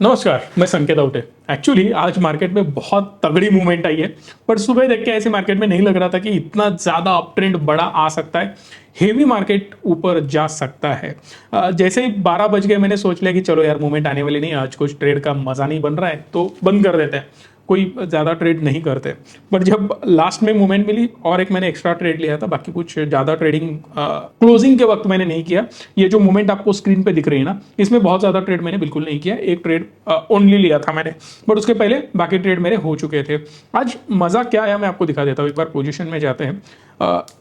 नमस्कार, मैं संकेत आउटे। एक्चुअली आज मार्केट में बहुत तगड़ी मूवमेंट आई है, पर सुबह देख के ऐसे मार्केट में नहीं लग रहा था कि इतना ज़्यादा अप ट्रेंड बड़ा आ सकता है। हेवी मार्केट ऊपर जा सकता है। जैसे ही 12 बज गए मैंने सोच लिया कि चलो यार मूवमेंट आने वाली नहीं, आज कुछ ट्रेड का मज़ा नहीं बन रहा है तो बंद कर देते हैं, कोई ज़्यादा ट्रेड नहीं करते। बट जब लास्ट में मूवमेंट मिली और एक मैंने एक्स्ट्रा ट्रेड लिया था, बाकी कुछ ज़्यादा ट्रेडिंग क्लोजिंग के वक्त मैंने नहीं किया। ये जो मूवमेंट आपको स्क्रीन पे दिख रही है ना, इसमें बहुत ज़्यादा ट्रेड मैंने बिल्कुल नहीं किया, एक ट्रेड ओनली लिया था मैंने, बट उसके पहले बाकी ट्रेड मेरे हो चुके थे। आज मज़ा क्या आया मैं आपको दिखा देता हूँ। एक बार पोजीशन में जाते हैं।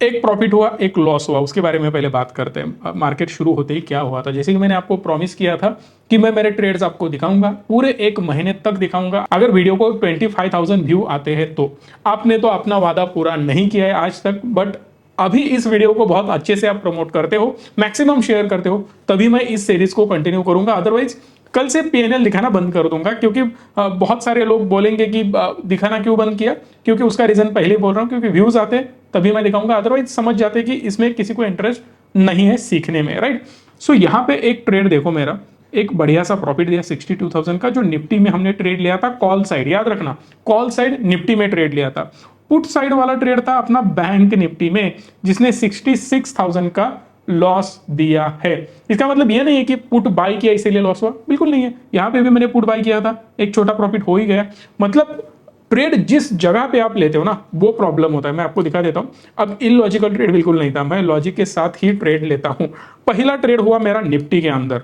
एक प्रॉफिट हुआ, एक लॉस हुआ, उसके बारे में पहले बात करते हैं। मार्केट शुरू होते ही क्या हुआ था, जैसे कि मैंने आपको प्रॉमिस किया था कि मैं मेरे ट्रेड्स आपको दिखाऊंगा, पूरे एक महीने तक दिखाऊंगा। अगर वीडियो को 25,000 व्यू आते हैं तो आपने तो अपना वादा पूरा नहीं किया है आज तक, बट अभी इस वीडियो को बहुत अच्छे से आप प्रमोट करते हो, मैक्सिमम शेयर करते हो, तभी मैं इस सीरीज को कंटिन्यू करूंगा। अदरवाइज कल से पीएनएल दिखाना बंद कर दूंगा, क्योंकि बहुत सारे लोग बोलेंगे कि दिखाना क्यों बंद किया, क्योंकि उसका रीजन पहले बोल रहा हूँ, क्योंकि व्यूज आते हैं तभी मैं दिखाऊंगा। अदरवाइज समझ जाते कि इसमें किसी को इंटरेस्ट नहीं है सीखने में, राइट। सो यहाँ पे एक ट्रेड देखो, मेरा एक बढ़िया सा प्रॉफिट दिया 62,000 का, जो निफ्टी में हमने ट्रेड लिया था कॉल साइड, याद रखना कॉल साइड निफ्टी में ट्रेड लिया था। पुट साइड वाला ट्रेड था अपना बैंक निफ्टी में, जिसने 66,000 का लॉस दिया है। इसका मतलब यह नहीं है कि पुट बाई किया इसीलिए लॉस हुआ, बिल्कुल नहीं है। यहां पे भी मैंने पुट बाई किया था, एक छोटा प्रॉफिट हो ही गया। मतलब ट्रेड जिस जगह पे आप लेते हो ना, वो प्रॉब्लम होता है। मैं आपको दिखा देता हूं। अब इलॉजिकल ट्रेड बिल्कुल नहीं था, मैं लॉजिक के साथ ही ट्रेड लेता हूं। पहला ट्रेड हुआ मेरा निफ्टी के अंदर।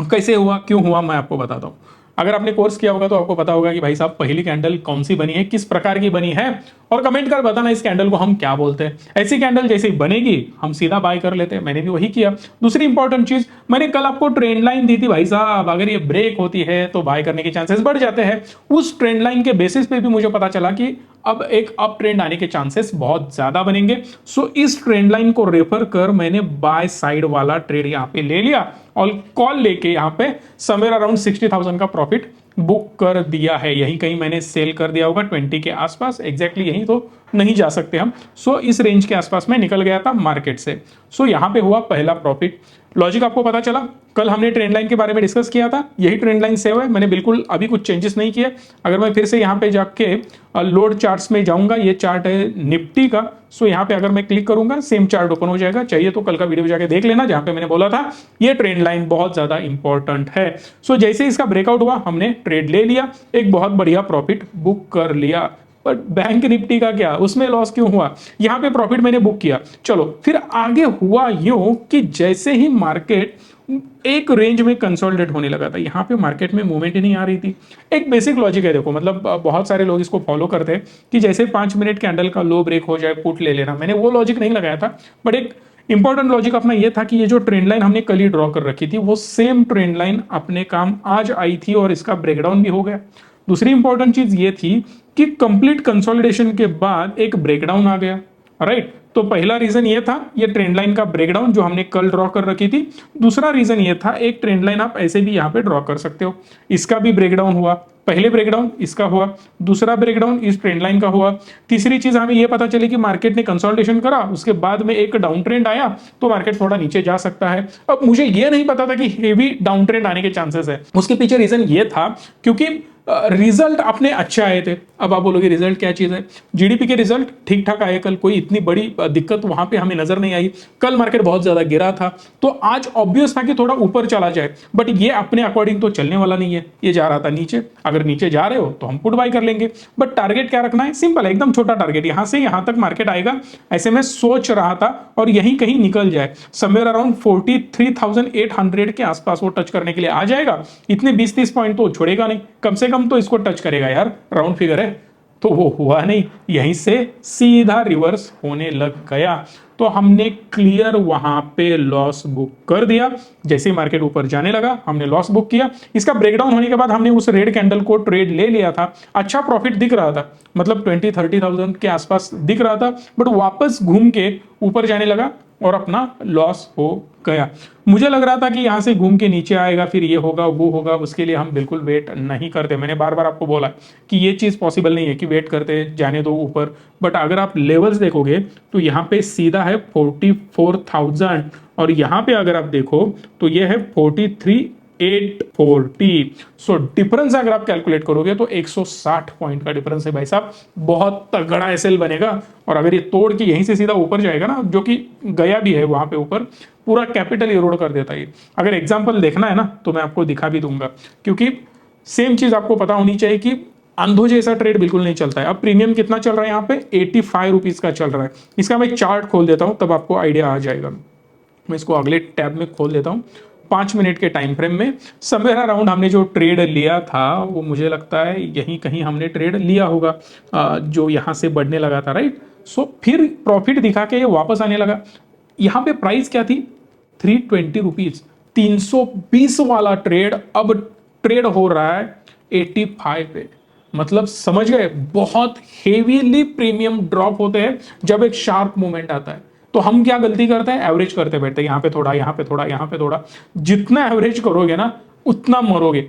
कैसे हुआ, क्यों हुआ, मैं आपको बताता हूँ। अगर आपने कोर्स किया होगा तो आपको पता होगा कि भाई साहब पहली कैंडल कौन सी बनी है, किस प्रकार की बनी है, और कमेंट कर बताना इस कैंडल को हम क्या बोलते हैं। ऐसी कैंडल जैसे ही बनेगी हम सीधा बाय कर लेते हैं, मैंने भी वही किया। दूसरी इंपॉर्टेंट चीज, मैंने कल आपको ट्रेंड लाइन दी थी भाई साहब, अगर ये ब्रेक होती है तो बाय करने के चांसेस बढ़ जाते हैं। उस ट्रेंड लाइन के बेसिस पे भी मुझे पता चला कि अब एक अप ट्रेंड आने के चांसेस बहुत ज्यादा बनेंगे। सो इस ट्रेंड लाइन को रेफर कर मैंने बाय साइड वाला ट्रेड यहां पे ले लिया और कॉल लेके यहां पे समवेयर अराउंड 60,000 का प्रॉफिट बुक कर दिया है। यही कहीं मैंने सेल कर दिया होगा 20 के आसपास, एग्जैक्टली यही तो नहीं जा सकते हम। सो इस रेंज के आसपास मैं निकल गया था मार्केट से। सो यहां पे हुआ पहला प्रॉफिट। लॉजिक आपको पता चला, कल हमने ट्रेंड लाइन के बारे में डिस्कस किया था, यही ट्रेंड लाइन सेव है, मैंने बिल्कुल अभी कुछ चेंजेस नहीं किए। अगर मैं फिर से यहाँ पे जाके लोड चार्ट्स में जाऊंगा, ये चार्ट है निफ्टी का। सो यहाँ पे अगर मैं क्लिक करूंगा सेम चार्ट ओपन हो जाएगा। चाहिए तो कल का वीडियो जाके देख लेना, जहां पे मैंने बोला था ये ट्रेंड लाइन बहुत ज्यादा इंपॉर्टेंट है। सो जैसे ही इसका ब्रेकआउट हुआ हमने ट्रेड ले लिया, एक बहुत बढ़िया प्रॉफिट बुक कर लिया। बट बैंक निफ्टी का क्या, उसमें लॉस क्यों हुआ, यहां पे प्रॉफिट मैंने बुक किया। चलो फिर आगे हुआ यूं कि जैसे ही मार्केट एक रेंज में कंसोलिडेट होने लगा था, यहां पे मार्केट में मूवमेंट ही नहीं आ रही थी। एक बेसिक लॉजिक है, देखो मतलब बहुत सारे लोग इसको फॉलो करते हैं कि जैसे 5 मिनट कैंडल का लो ब्रेक हो जाए पुट ले लेना। मैंने वो लॉजिक नहीं लगाया था, बट एक इंपॉर्टेंट लॉजिक अपना ये था कि ये जो ट्रेंड लाइन हमने कल ही ड्रॉ कर रखी थी, वो सेम ट्रेंड लाइन अपने काम आज आई थी और इसका ब्रेकडाउन भी हो गया। दूसरी इंपॉर्टेंट चीज ये थी कि कंप्लीट कंसोलिडेशन के बाद एक ब्रेकडाउन आ गया, राइट। तो पहला रीजन ये था, ये ट्रेंड लाइन का ब्रेकडाउन जो हमने कल ड्रॉ कर रखी थी। दूसरा रीजन ये था, एक ट्रेंड लाइन आप ऐसे भी यहां पे ड्रॉ कर सकते हो, इसका भी ब्रेकडाउन हुआ। पहले ब्रेकडाउन इसका हुआ, दूसरा ब्रेकडाउन इस ट्रेंड लाइन का हुआ। तीसरी चीज हमें यह पता चली कि मार्केट ने कंसोलिडेशन करा, उसके बाद में एक डाउन ट्रेंड आया तो मार्केट थोड़ा नीचे जा सकता है। अब मुझे यह नहीं पता था कि हेवी डाउन ट्रेंड आने के चांसेस है। उसके पीछे रीजन ये था क्योंकि रिजल्ट अपने अच्छे आए थे। अब आप बोलोगे रिजल्ट क्या चीज है, जीडीपी के रिजल्ट ठीक ठाक आए कल, कोई इतनी बड़ी दिक्कत वहां पे हमें नजर नहीं आई। कल मार्केट बहुत ज्यादा गिरा था तो आज ऑब्वियस था कि थोड़ा ऊपर चला जाए, बट ये अपने अकॉर्डिंग तो चलने वाला नहीं है, ये जा रहा था नीचे। अगर नीचे जा रहे हो तो हम पुट बाय कर लेंगे, बट टारगेट क्या रखना है, सिंपल है, एकदम छोटा टारगेट, यहां से यहां तक मार्केट आएगा ऐसे मैं सोच रहा था, और यहीं कहीं निकल जाए समवेयर अराउंड 43,800 के आसपास वो टच करने के लिए आ जाएगा। इतने 20-30 पॉइंट तो छोड़ेगा नहीं, कम से कम तो इसको टच करेगा यार, राउंड फिगर है। तो वो हुआ नहीं, यहीं से सीधा रिवर्स होने लग गया। तो हमने क्लियर वहां पे लॉस बुक कर दिया। जैसे ही मार्केट ऊपर जाने लगा हमने लॉस बुक किया। इसका ब्रेकडाउन होने के बाद हमने उस रेड कैंडल को ट्रेड ले लिया था, अच्छा प्रॉफिट दिख रहा था, मतलब 20-30,000 के आसपास दिख रहा था, बट वापस घूम के ऊपर जाने लगा और अपना लॉस हो गया। मुझे लग रहा था कि यहां से घूम के नीचे आएगा, फिर ये होगा वो होगा, उसके लिए हम बिल्कुल वेट नहीं करते। मैंने बार बार आपको बोला कि ये चीज पॉसिबल नहीं है कि वेट करते जाने दो ऊपर। बट अगर आप लेवल्स देखोगे तो यहाँ पे सीधा है 44,000, और यहाँ पे अगर आप देखो तो ये है 43 840। सो डिफरेंस अगर आप कैलकुलेट करोगे तो 160 पॉइंट का डिफरेंस है भाई साहब, बहुत तगड़ा एसएल बनेगा। और अगर ये तोड़ के यहीं से सीधा ऊपर जाएगा ना, जो कि गया भी है वहां पे ऊपर, पूरा कैपिटल इरोड कर देता है। अगर एग्जाम्पल देखना है ना तो मैं आपको दिखा भी दूंगा, क्योंकि सेम चीज आपको पता होनी चाहिए कि अंधो जैसा ट्रेड बिल्कुल नहीं चलता है। अब प्रीमियम कितना चल रहा है यहाँ पे, 85 रुपीज का चल रहा है। इसका मैं चार्ट खोल देता हूं, तब आपको आइडिया आ जाएगा। मैं इसको अगले टैब में खोल देता हूं। 5 मिनट के टाइम फ्रेम में समवेयर अराउंड हमने जो ट्रेड लिया था, वो मुझे लगता है यहीं कहीं हमने ट्रेड लिया होगा, जो यहां से बढ़ने लगा था, राइट। सो फिर प्रॉफिट दिखा के ये वापस आने लगा। यहाँ पे प्राइस क्या थी, 320 रुपीज। 320 वाला ट्रेड अब ट्रेड हो रहा है 85 पे। मतलब समझ गए, बहुत हेवीली प्रीमियम ड्रॉप होते हैं जब एक शार्प मूवमेंट आता है। तो हम क्या गलती करते हैं, एवरेज करते बैठते हैं, यहाँ पे थोड़ा, यहाँ पे थोड़ा, यहाँ पे थोड़ा। जितना एवरेज करोगे ना उतना मरोगे,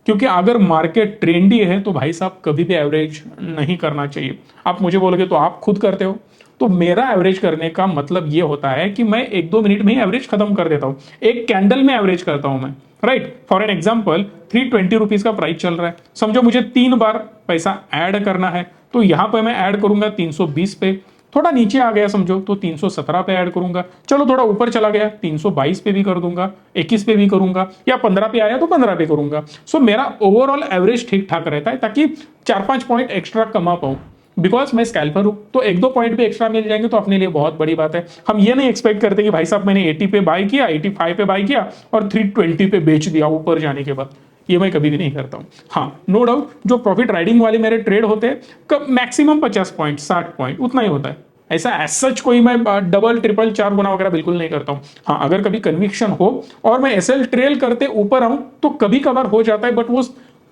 क्योंकि अगर मार्केट ट्रेंडी है तो भाई साहब कभी भी एवरेज नहीं करना चाहिए। आप मुझे बोलोगे तो आप खुद करते हो, तो मेरा एवरेज करने का मतलब ये होता है कि मैं 1-2 मिनट में ही एवरेज खत्म कर देता हूं, एक कैंडल में एवरेज करता हूं मैं, right. For an example 320 rupees का प्राइस चल रहा है, समझो मुझे 3 बार पैसा ऐड करना है, तो यहां पर मैं ऐड करूंगा 320 पे। थोड़ा नीचे आ गया समझो तो 317 पे ऐड करूंगा, चलो थोड़ा ऊपर चला गया 322 पे भी कर दूंगा, 21 पे भी करूंगा, या 15 पे आया तो 15 पे करूंगा। सो मेरा ओवरऑल एवरेज ठीक ठाक रहता है, ताकि 4-5 पॉइंट एक्स्ट्रा कमा पाऊं। बिकॉज मैं स्कैल्पर हूं, तो 1-2 पॉइंट पे एक्स्ट्रा मिल जाएंगे तो अपने लिए बहुत बड़ी बात है। हम ये नहीं एक्सपेक्ट करते कि भाई साहब मैंने 80 पे बाय किया, 85 पे बाय किया और 320 पे बेच दिया ऊपर जाने के बाद। ये मैं कभी भी नहीं करता हूं। हाँ, नो डाउट जो प्रॉफिट राइडिंग वाले मेरे ट्रेड होते हैं, मैक्सिमम 50 पॉइंट 60 पॉइंट उतना ही होता है। ऐसा एज सच कोई मैं डबल ट्रिपल 4 गुना वगैरह बिल्कुल नहीं करता हूं। हाँ, अगर कभी कन्विक्शन हो और मैं एसएल ट्रेल करते ऊपर आऊं तो कभी कभार हो जाता है, बट वो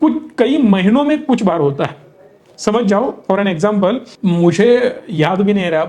कुछ कई महीनों में कुछ बार होता है, समझ जाओ। फॉर एन एग्जाम्पल, मुझे याद भी नहीं रहा,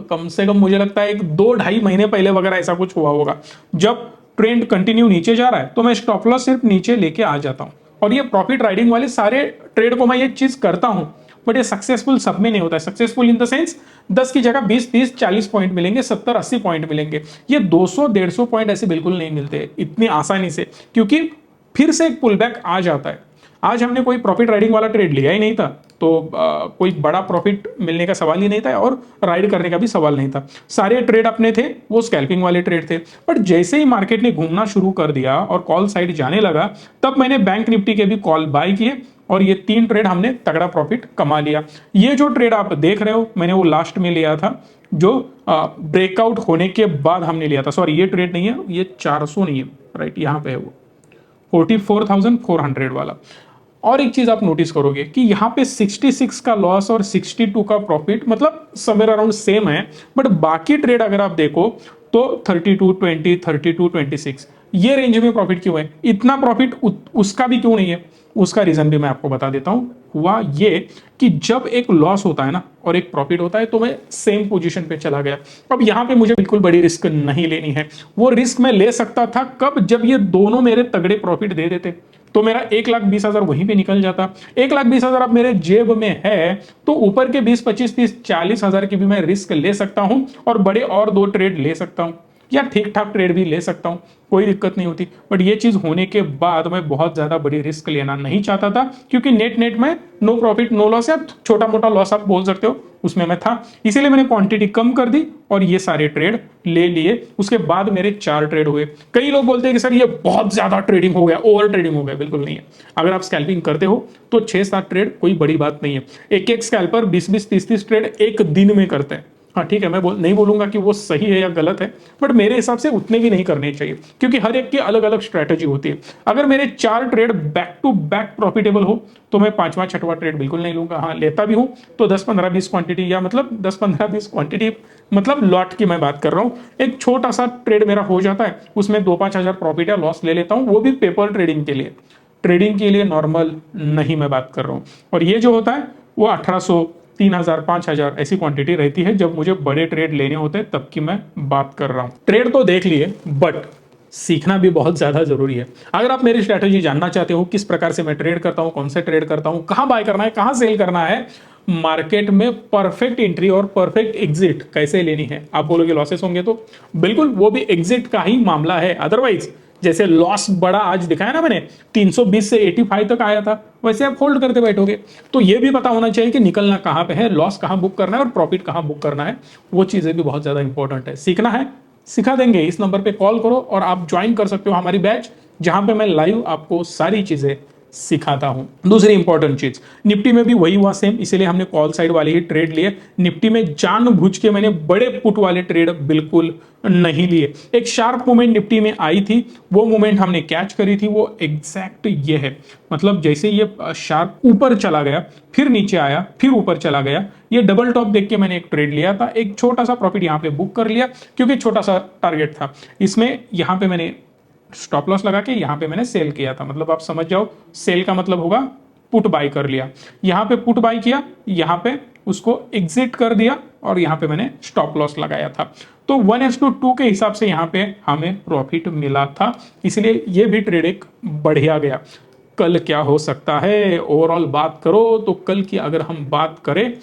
कम से कम मुझे लगता है 1-2-2.5 महीने पहले वगैरह ऐसा कुछ हुआ होगा, जब ट्रेंड कंटिन्यू नीचे जा रहा है तो मैं स्टॉप लॉस सिर्फ नीचे लेके आ जाता हूं। और ये प्रॉफिट राइडिंग वाले सारे ट्रेड को मैं ये चीज करता हूं, बट ये सक्सेसफुल सब में नहीं होता है। सक्सेसफुल इन द सेंस 10 की जगह 20-30-40 पॉइंट मिलेंगे, 70-80 पॉइंट मिलेंगे। ये 200-150 पॉइंट ऐसे बिल्कुल नहीं मिलते इतनी आसानी से, क्योंकि फिर से एक पुल बैक आ जाता है। आज हमने कोई प्रॉफिट राइडिंग वाला ट्रेड लिया ही नहीं था, तो कोई बड़ा प्रॉफिट मिलने का सवाल ही नहीं था और राइड करने का भी सवाल नहीं था। सारे ट्रेड अपने थे वो स्कैल्पिंग वाले ट्रेड थे। बट जैसे ही मार्केट ने घूमना शुरू कर दिया और कॉल साइड जाने लगा, तब मैंने बैंक निफ्टी के भी कॉल बाय किए और ये 3 ट्रेड हमने तगड़ा प्रॉफिट कमा लिया। ये जो ट्रेड आप देख रहे हो मैंने वो लास्ट में लिया था, जो ब्रेकआउट होने के बाद हमने लिया था। सॉरी, ये ट्रेड नहीं है, ये 400 नहीं है, राइट, यहाँ पे है वो 44,400 वाला। और एक चीज आप नोटिस करोगे कि यहाँ पे 66 का लॉस और 62 का प्रॉफिट, मतलब समवेयर अराउंड सेम है। बट बाकी ट्रेड अगर आप देखो तो 32-20, 32-26 ये रेंज में प्रॉफिट क्यों है, इतना प्रॉफिट उसका भी क्यों नहीं है। उसका रीजन भी मैं आपको बता देता हूं। हुआ ये कि जब एक लॉस होता है ना और एक प्रॉफिट होता है, तो मैं सेम पोजीशन पे चला गया। अब यहां पे मुझे बिल्कुल बड़ी रिस्क नहीं लेनी है। वो रिस्क मैं ले सकता था कब, जब ये दोनों मेरे तगड़े प्रॉफिट दे देते, तो मेरा 1,20,000 वहीं पे निकल जाता। 1,20,000 अब मेरे जेब में है, तो ऊपर के 20, 25, 30, 40,000 की भी मैं रिस्क ले सकता हूं और बड़े और 2 ट्रेड ले सकता हूं, या ठीक ठाक ट्रेड भी ले सकता हूं, कोई दिक्कत नहीं होती। बट ये चीज होने के बाद मैं बहुत ज्यादा बड़ी रिस्क लेना नहीं चाहता था, क्योंकि नेट नेट में नो प्रॉफिट नो लॉस, या छोटा मोटा लॉस आप बोल सकते हो, उसमें मैं था। इसीलिए मैंने क्वांटिटी कम कर दी और ये सारे ट्रेड ले लिए। उसके बाद मेरे 4 ट्रेड हुए। कई लोग बोलते हैं कि सर ये बहुत ज्यादा ट्रेडिंग हो गया, ओवर ट्रेडिंग हो गया। बिल्कुल नहीं है। अगर आप स्कैल्पिंग करते हो तो 6-7 ट्रेड कोई बड़ी बात नहीं है। एक स्कैल्पर 20-20, 30-30 ट्रेड एक दिन में करते हैं। हाँ ठीक है, मैं नहीं बोलूंगा कि वो सही है या गलत है, बट मेरे हिसाब से उतने भी नहीं करने चाहिए, क्योंकि हर एक की अलग अलग स्ट्रैटेजी होती है। अगर मेरे 4 trade back to back profitable हो तो मैं 5वां 6वां ट्रेड बिल्कुल नहीं लूंगा। हाँ, लेता भी हूं तो 10-15-20 क्वांटिटी, या मतलब 10-15-20 क्वांटिटी मतलब लॉट की मैं बात कर रहा हूं। एक छोटा सा ट्रेड मेरा हो जाता है, उसमें 2-5 हजार प्रॉफिट या लॉस ले लेता हूं, वो भी पेपर ट्रेडिंग के लिए। ट्रेडिंग के लिए नॉर्मल नहीं मैं बात कर रहा हूं। और ये जो होता है वो 1800, 3,000, 5,000 ऐसी क्वांटिटी रहती है जब मुझे बड़े ट्रेड लेने होते हैं, तब की मैं बात कर रहा हूं। ट्रेड तो देख लिए, बट सीखना भी बहुत ज्यादा जरूरी है। अगर आप मेरी स्ट्रैटेजी जानना चाहते हो, किस प्रकार से मैं ट्रेड करता हूं, कौन से ट्रेड करता हूं, कहां बाय करना है, कहां सेल करना है, मार्केट में परफेक्ट एंट्री और परफेक्ट एग्जिट कैसे लेनी है, आप बोलोगे लॉसेस होंगे, तो बिल्कुल वो भी एग्जिट का ही मामला है। अदरवाइज जैसे लॉस बड़ा आज दिखाया ना मैंने, 320 से 85 तक आया था, वैसे आप होल्ड करते बैठोगे। तो ये भी पता होना चाहिए कि निकलना कहाँ पे है, लॉस कहाँ बुक करना है और प्रॉफिट कहाँ बुक करना है। वो चीजें भी बहुत ज्यादा इंपॉर्टेंट है। सीखना है, सिखा देंगे। इस नंबर पे कॉल करो और आप ज्वाइन कर सकते हो हमारी बैच, जहां पे मैं लाइव आपको सारी चीजें सिखाता हूं। दूसरी इंपॉर्टेंट चीज, निफ्टी में भी वही हुआ सेम, इसीलिए हमने कॉल साइड वाले ही ट्रेड लिए। निफ्टी में जानबूझ के मैंने बड़े पुट वाले ट्रेड बिल्कुल नहीं लिए। एक शार्प मूवमेंट निफ्टी में आई थी, वो मूवमेंट हमने कैच करी थी, वो एग्जैक्ट ये है। मतलब जैसे ये शार्प ऊपर चला गया, फिर नीचे आया, फिर ऊपर चला गया, ये डबल टॉप देख के मैंने एक ट्रेड लिया था। एक छोटा सा प्रॉफिट यहां पे बुक कर लिया, क्योंकि छोटा सा टारगेट था इसमें। यहां पे मैंने स्टॉप लॉस लगा के यहां पे मैंने सेल किया था। मतलब आप समझ जाओ, सेल का मतलब होगा पुट बाई कर लिया। यहां पे पुट बाई किया, यहां पे उसको एग्जिट कर दिया और यहां पे मैंने स्टॉप लॉस लगाया था। तो 1:2 के हिसाब से यहां पे हमें प्रॉफिट मिला था, इसलिए ये भी ट्रेड एक बढ़िया गया। कल क्या हो सकता है, ओवरऑल बात करो तो कल की अगर हम बात करें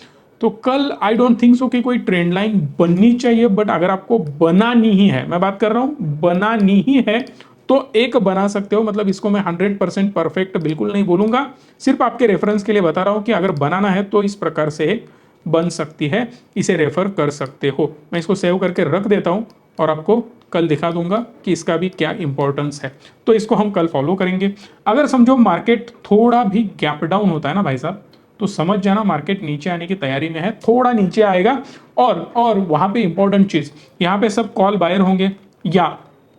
तो कल आई डोंट थिंक सो कि कोई ट्रेंड लाइन बननी चाहिए। बट अगर आपको बनानी ही है, मैं बात कर रहा हूं बनानी ही है, तो एक बना सकते हो। मतलब इसको मैं 100% परफेक्ट बिल्कुल नहीं बोलूंगा, सिर्फ आपके रेफरेंस के लिए बता रहा हूं कि अगर बनाना है तो इस प्रकार से एक बन सकती है, इसे रेफर कर सकते हो। मैं इसको सेव करके रख देता हूं और आपको कल दिखा दूंगा कि इसका भी क्या इंपॉर्टेंस है। तो इसको हम कल फॉलो करेंगे। अगर समझो मार्केट थोड़ा भी गैप डाउन होता है ना भाई साहब, तो समझ जाना मार्केट नीचे आने की तैयारी में है, थोड़ा नीचे आएगा। और वहां पे इंपॉर्टेंट चीज, यहां पे सब कॉल बायर होंगे या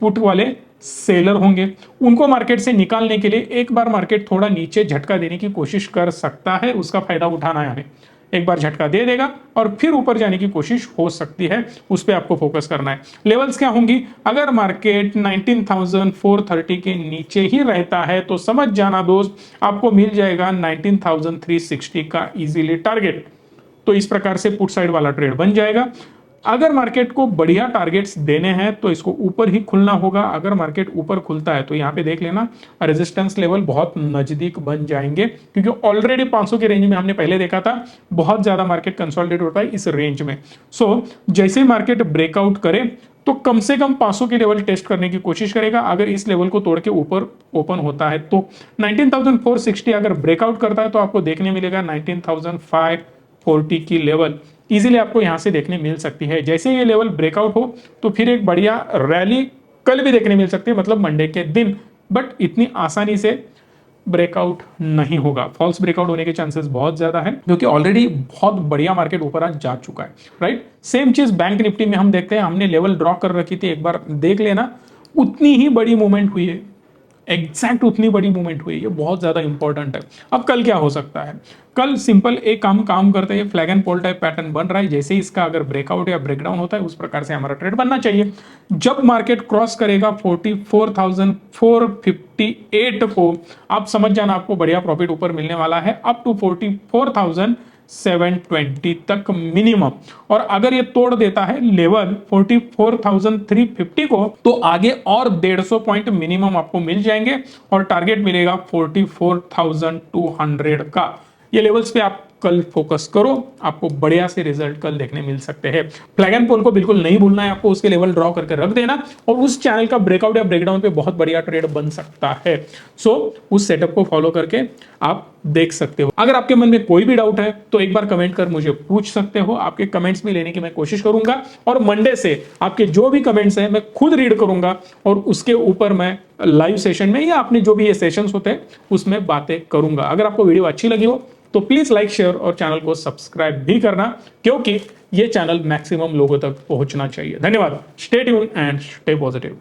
पुट वाले सेलर होंगे। उनको मार्केट से निकालने के लिए एक बार मार्केट थोड़ा नीचे झटका देने की कोशिश कर सकता है, उसका फायदा उठाना है हमें। एक बार झटका दे देगा और फिर ऊपर जाने की कोशिश हो सकती है, उस पर आपको फोकस करना है। लेवल्स क्या होंगी, अगर मार्केट 19,430 के नीचे ही रहता है तो समझ जाना दोस्त, आपको मिल जाएगा 19,360 का इजीली टारगेट। तो इस प्रकार से पुट साइड वाला ट्रेड बन जाएगा। अगर मार्केट को बढ़िया टारगेट्स देने हैं तो इसको ऊपर ही खुलना होगा। अगर मार्केट ऊपर खुलता है तो यहाँ पे देख लेना रेजिस्टेंस लेवल बहुत नजदीक बन जाएंगे, क्योंकि ऑलरेडी 500 के रेंज में हमने पहले देखा था बहुत ज्यादा मार्केट कंसोलिडेट होता है इस रेंज में। सो जैसे ही मार्केट ब्रेकआउट करे तो कम से कम 500 के लेवल टेस्ट करने की कोशिश करेगा। अगर इस लेवल को तोड़ के ऊपर ओपन होता है तो 19,460 अगर ब्रेकआउट करता है तो आपको देखने मिलेगा 19,540 की लेवल इजीली आपको यहां से देखने मिल सकती है। जैसे ये लेवल ब्रेकआउट हो तो फिर एक बढ़िया रैली कल भी देखने मिल सकती है, मतलब मंडे के दिन। बट इतनी आसानी से ब्रेकआउट नहीं होगा, फॉल्स ब्रेकआउट होने के चांसेस बहुत ज्यादा है, क्योंकि ऑलरेडी बहुत बढ़िया मार्केट ऊपर आज जा चुका है। राइट, सेम चीज बैंक निफ्टी में हम देखते हैं, हमने लेवल ड्रॉ कर रखी थी, एक बार देख लेना, उतनी ही बड़ी मूवमेंट हुई है, एग्जैक्ट उतनी बड़ी मूवमेंट हुई है। ये बहुत ज्यादा इंपॉर्टेंट है। अब कल क्या हो सकता है, कल सिंपल एक काम करते हैं, flag and pole type pattern बन रहा है। जैसे ही इसका अगर ब्रेकआउट या ब्रेकडाउन होता है उस प्रकार से हमारा ट्रेड बनना चाहिए। जब मार्केट क्रॉस करेगा 44,458 को, आप समझ जाना आपको बढ़िया प्रॉफिट ऊपर मिलने वाला है, अप टू 44,720 तक मिनिमम। और अगर ये तोड़ देता है लेवल 44,350 को, तो आगे और 150 पॉइंट मिनिमम आपको मिल जाएंगे और टारगेट मिलेगा 44,200 का। ये लेवल्स पे आप कल फोकस करो, आपको बढ़िया से रिजल्ट कल देखने मिल सकते हैं। फ्लैग एंड पोल को बिल्कुल नहीं भूलना है आपको, उसके लेवल ड्रॉ करके रख देना, और उस चैनल का ब्रेकआउट या ब्रेकडाउन पे बहुत बढ़िया ट्रेड बन सकता है। सो उस सेटअप को फॉलो करके आप देख सकते हो। अगर आपके मन में कोई भी डाउट है तो एक बार कमेंट कर मुझे पूछ सकते हो, आपके कमेंट्स में लेने की मैं कोशिश करूंगा। और मंडे से आपके जो भी कमेंट्स हैं मैं खुद रीड करूंगा और उसके ऊपर मैं लाइव सेशन में या अपने जो भी ये सेशंस होते हैं उसमें बातें करूंगा। अगर आपको वीडियो अच्छी लगी हो तो प्लीज लाइक, शेयर और चैनल को सब्सक्राइब भी करना, क्योंकि ये चैनल मैक्सिमम लोगों तक पहुंचना चाहिए। धन्यवाद। Stay tune and stay positive.